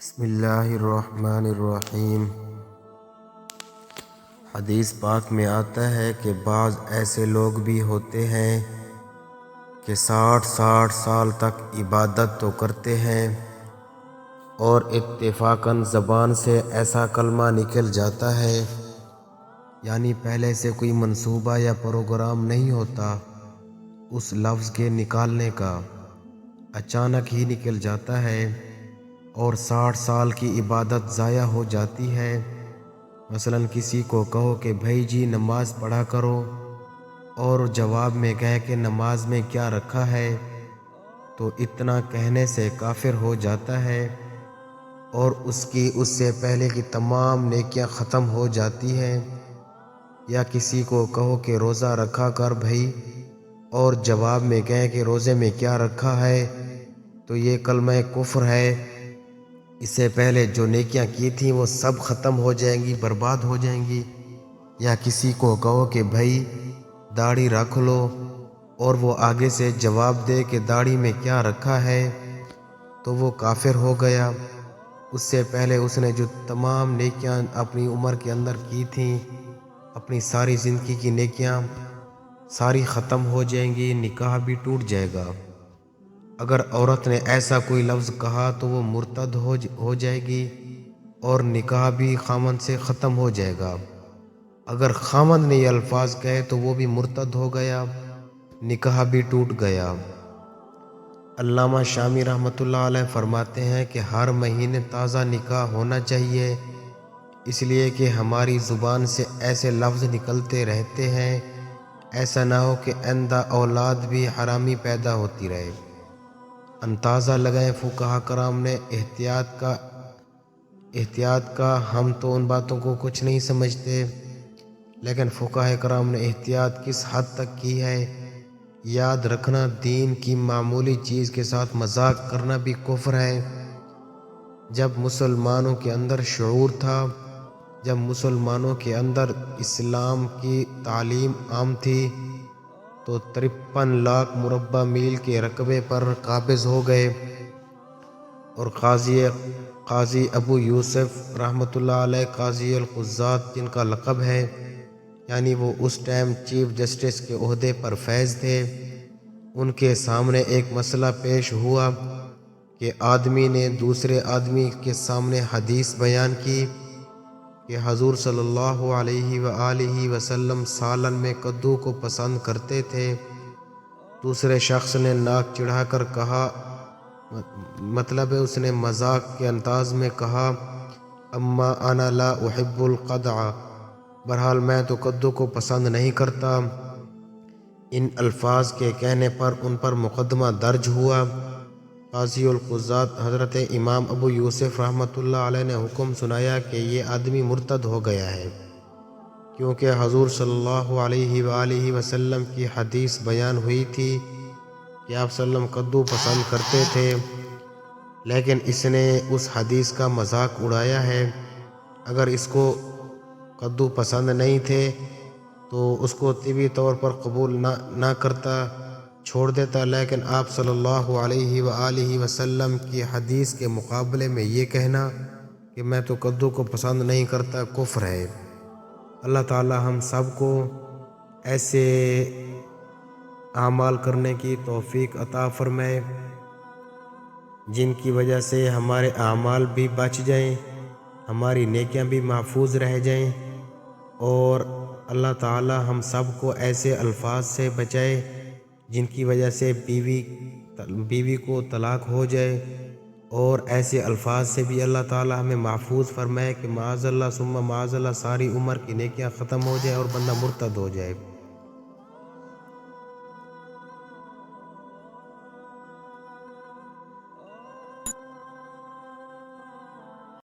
بسم اللہ الرحمن الرحیم۔ حدیث پاک میں آتا ہے کہ بعض ایسے لوگ بھی ہوتے ہیں کہ 60 سال تک عبادت تو کرتے ہیں اور اتفاقاً زبان سے ایسا کلمہ نکل جاتا ہے، یعنی پہلے سے کوئی منصوبہ یا پروگرام نہیں ہوتا اس لفظ کے نکالنے کا، اچانک ہی نکل جاتا ہے اور 60 سال کی عبادت ضائع ہو جاتی ہے۔ مثلاً کسی کو کہو کہ بھائی جی نماز پڑھا کرو، اور جواب میں کہے کہ نماز میں کیا رکھا ہے، تو اتنا کہنے سے کافر ہو جاتا ہے اور اس سے پہلے کی تمام نیکیاں ختم ہو جاتی ہیں۔ یا کسی کو کہو کہ روزہ رکھا کر بھائی، اور جواب میں کہے کہ روزے میں کیا رکھا ہے، تو یہ کلمہ کفر ہے، اس سے پہلے جو نیکیاں کی تھیں وہ سب ختم ہو جائیں گی، برباد ہو جائیں گی۔ یا کسی کو کہو کہ بھائی داڑھی رکھ لو، اور وہ آگے سے جواب دے کہ داڑھی میں کیا رکھا ہے، تو وہ کافر ہو گیا۔ اس سے پہلے اس نے جو تمام نیکیاں اپنی عمر کے اندر کی تھیں، اپنی ساری زندگی کی نیکیاں ساری ختم ہو جائیں گی، نکاح بھی ٹوٹ جائے گا۔ اگر عورت نے ایسا کوئی لفظ کہا تو وہ مرتد ہو جائے گی اور نکاح بھی خامند سے ختم ہو جائے گا۔ اگر خامند نے یہ الفاظ کہے تو وہ بھی مرتد ہو گیا، نکاح بھی ٹوٹ گیا۔ علامہ شامی رحمۃ اللہ علیہ فرماتے ہیں کہ ہر مہینے تازہ نکاح ہونا چاہیے، اس لیے کہ ہماری زبان سے ایسے لفظ نکلتے رہتے ہیں، ایسا نہ ہو کہ آئندہ اولاد بھی حرامی پیدا ہوتی رہے۔ اندازہ لگائیں فقہا کرام نے احتیاط کا، ہم تو ان باتوں کو کچھ نہیں سمجھتے، لیکن فقہا کرام نے احتیاط کس حد تک کی ہے۔ یاد رکھنا، دین کی معمولی چیز کے ساتھ مذاق کرنا بھی کفر ہے۔ جب مسلمانوں کے اندر شعور تھا، جب مسلمانوں کے اندر اسلام کی تعلیم عام تھی، تو 53 لاکھ مربع میل کے رقبے پر قابض ہو گئے، اور قاضی ابو یوسف رحمۃ اللہ علیہ، قاضی القضات جن کا لقب ہے، یعنی وہ اس ٹائم چیف جسٹس کے عہدے پر فیض تھے، ان کے سامنے ایک مسئلہ پیش ہوا کہ آدمی نے دوسرے آدمی کے سامنے حدیث بیان کی کہ حضور صلی اللہ علیہ وآلہ وسلم سالن میں کدو کو پسند کرتے تھے۔ دوسرے شخص نے ناک چڑھا کر کہا، مطلب ہے اس نے مذاق کے انداز میں کہا، اما انا لا احب القدع، بہرحال میں تو کدو کو پسند نہیں کرتا۔ ان الفاظ کے کہنے پر ان پر مقدمہ درج ہوا۔ قاضی القضات حضرت امام ابو یوسف رحمۃ اللہ علیہ نے حکم سنایا کہ یہ آدمی مرتد ہو گیا ہے، کیونکہ حضور صلی اللہ علیہ وآلہ وسلم کی حدیث بیان ہوئی تھی کہ آپ صلی اللہ علیہ وسلم کدو پسند کرتے تھے، لیکن اس نے اس حدیث کا مذاق اڑایا ہے۔ اگر اس کو کدو پسند نہیں تھے تو اس کو طبی طور پر قبول نہ کرتا، چھوڑ دیتا، لیکن آپ صلی اللہ علیہ وآلہ وسلم کی حدیث کے مقابلے میں یہ کہنا کہ میں تو کدو کو پسند نہیں کرتا، کفر ہے۔ اللہ تعالی ہم سب کو ایسے اعمال کرنے کی توفیق عطا فرمائے جن کی وجہ سے ہمارے اعمال بھی بچ جائیں، ہماری نیکیاں بھی محفوظ رہ جائیں، اور اللہ تعالی ہم سب کو ایسے الفاظ سے بچائے جن کی وجہ سے بیوی کو طلاق ہو جائے، اور ایسے الفاظ سے بھی اللہ تعالی ہمیں محفوظ فرمائے کہ معاذ اللہ ثم معاذ اللہ ساری عمر کی نیکیاں ختم ہو جائے اور بندہ مرتد ہو جائے۔